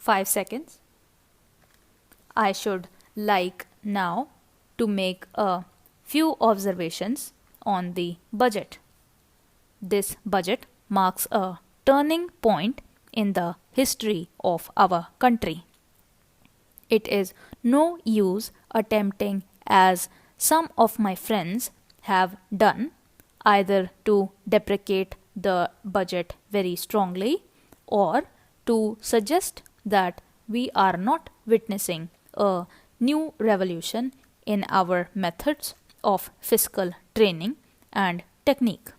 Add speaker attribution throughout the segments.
Speaker 1: 5 seconds. I should like now to make a few observations on the budget. This budget marks a turning point in the history of our country. It is no use attempting, as some of my friends have done, either to deprecate the budget very strongly or to suggest that we are not witnessing a new revolution in our methods of fiscal training and technique.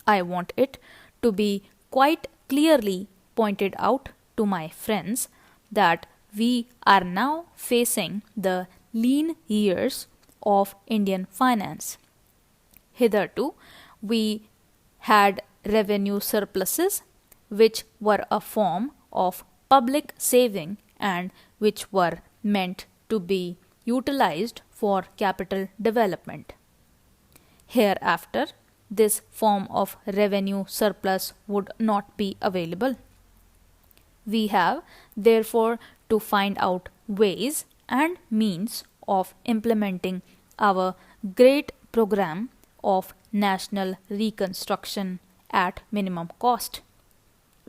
Speaker 1: I want it to be quite clearly pointed out to my friends that we are now facing the lean years of Indian finance. Hitherto, we had revenue surpluses which were a form of public saving and which were meant to be utilized for capital development. Hereafter, this form of revenue surplus would not be available. We have therefore to find out ways and means of implementing our great program of national reconstruction at minimum cost.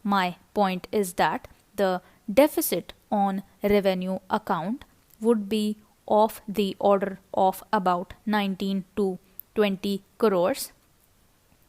Speaker 1: My point is that the deficit on revenue account would be of the order of about 19 to 20 crores.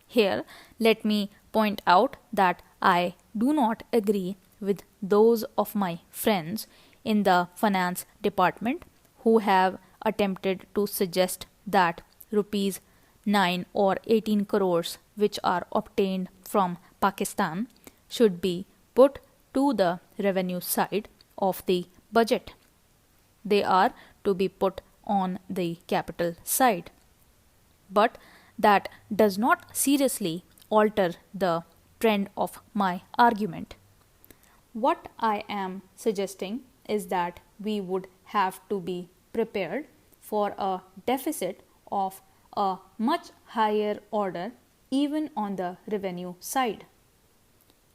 Speaker 1: Here, let me point out that I do not agree with those of my friends in the finance department who have attempted to suggest that rupees 9 or 18 crores which are obtained from Pakistan should be put to the revenue side of the budget. They are to be put on the capital side. But that does not seriously alter the trend of my argument. What I am suggesting is that we would have to be prepared for a deficit of a much higher order even on the revenue side.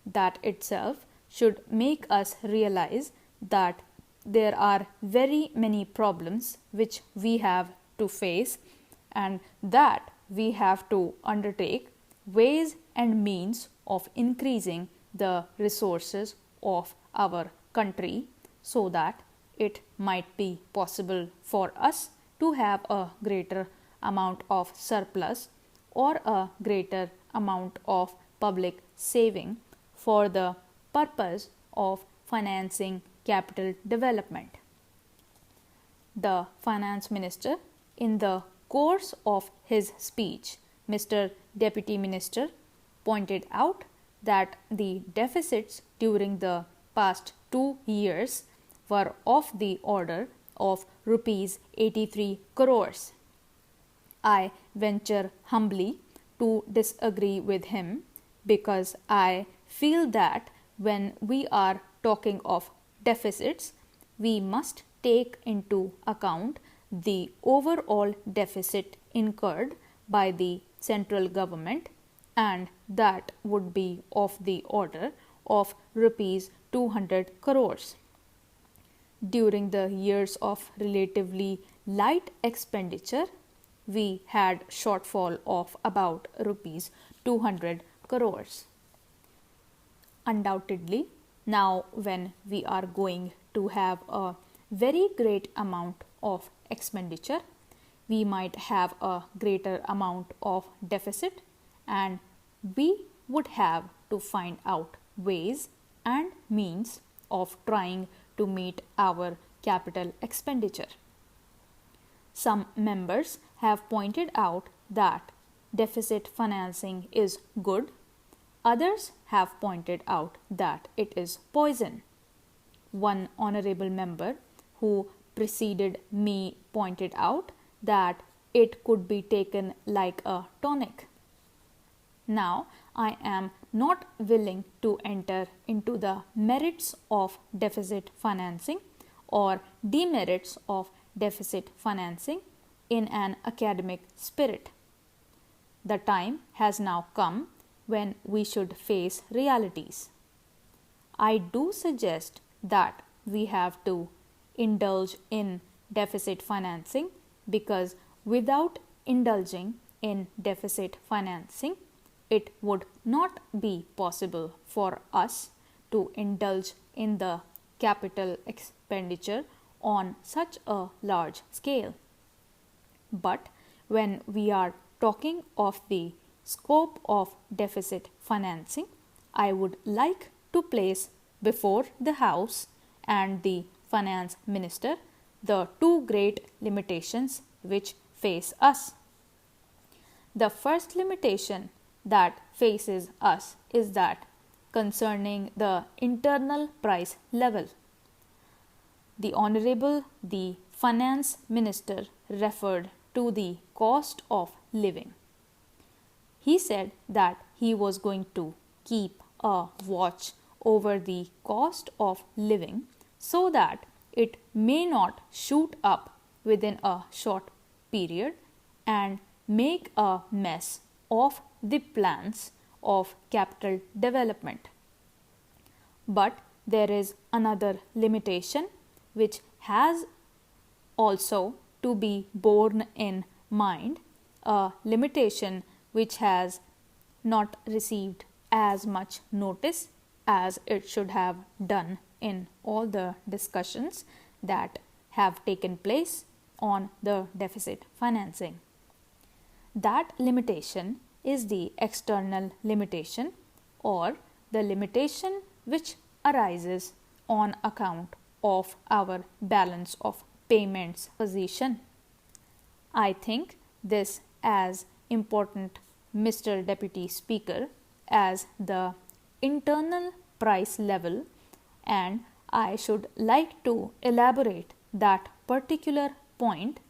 Speaker 1: That itself should make us realize that there are very many problems which we have to face and that we have to undertake ways and means of increasing the resources of our country so that it might be possible for us to have a greater amount of surplus or a greater amount of public saving for the purpose of financing capital development. The finance minister, in the course of his speech, Mr. Deputy Minister, pointed out that the deficits during the past 2 years were of the order of rupees 83 crores. I venture humbly to disagree with him because I feel that when we are talking of deficits, we must take into account the overall deficit incurred by the central government, and that would be of the order of rupees 200 crores. During the years of relatively light expenditure, we had shortfall of about rupees 200 crores. Undoubtedly, now when we are going to have a very great amount of expenditure, we might have a greater amount of deficit and we would have to find out ways and means of trying to meet our capital expenditure. Some members have pointed out that deficit financing is good. Others have pointed out that it is poison. One honorable member who preceded me pointed out that it could be taken like a tonic. Now, I am not willing to enter into the merits of deficit financing or demerits of deficit financing in an academic spirit. The time has now come when we should face realities. I do suggest that we have to indulge in deficit financing, because without indulging in deficit financing, it would not be possible for us to indulge in the capital expenditure on such a large scale. But when we are talking of the scope of deficit financing, I would like to place before the House and the Finance Minister the two great limitations which face us. The first limitation that faces us is that concerning the internal price level. The Honorable the Finance Minister referred to the cost of living. He said that he was going to keep a watch over the cost of living so that it may not shoot up within a short period and make a mess of the plans of capital development. But there is another limitation which has also to be borne in mind, a limitation which has not received as much notice as it should have done in all the discussions that have taken place on the deficit financing. That limitation is the external limitation, or the limitation which arises on account of our balance of payments position. I think this as important, Mr. Deputy Speaker, as the internal price level, and I should like to elaborate that particular point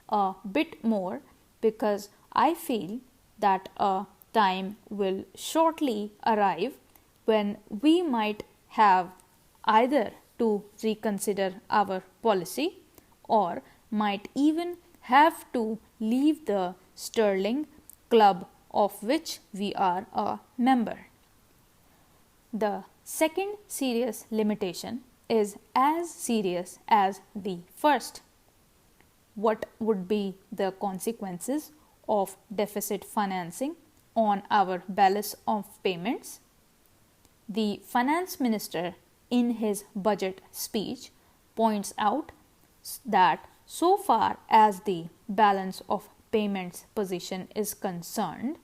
Speaker 1: a bit more, because I feel that a time will shortly arrive when we might have either to reconsider our policy or might even have to leave the sterling club of which we are a member. The second serious limitation is as serious as the first. What would be the consequences of deficit financing on our balance of payments? The Finance Minister in his budget speech points out that so far as the balance of payments position is concerned,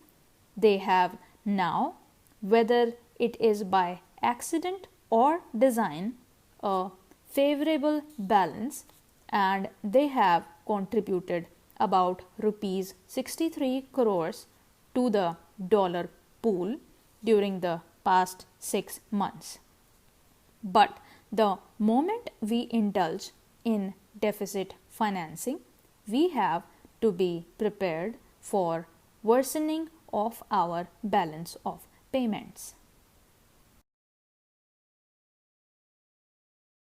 Speaker 1: they have now, whether it is by accident or design, a favorable balance, and they have contributed about rupees 63 crores to the dollar pool during the past 6 months. But the moment we indulge in deficit financing, we have to be prepared for worsening of our balance of payments.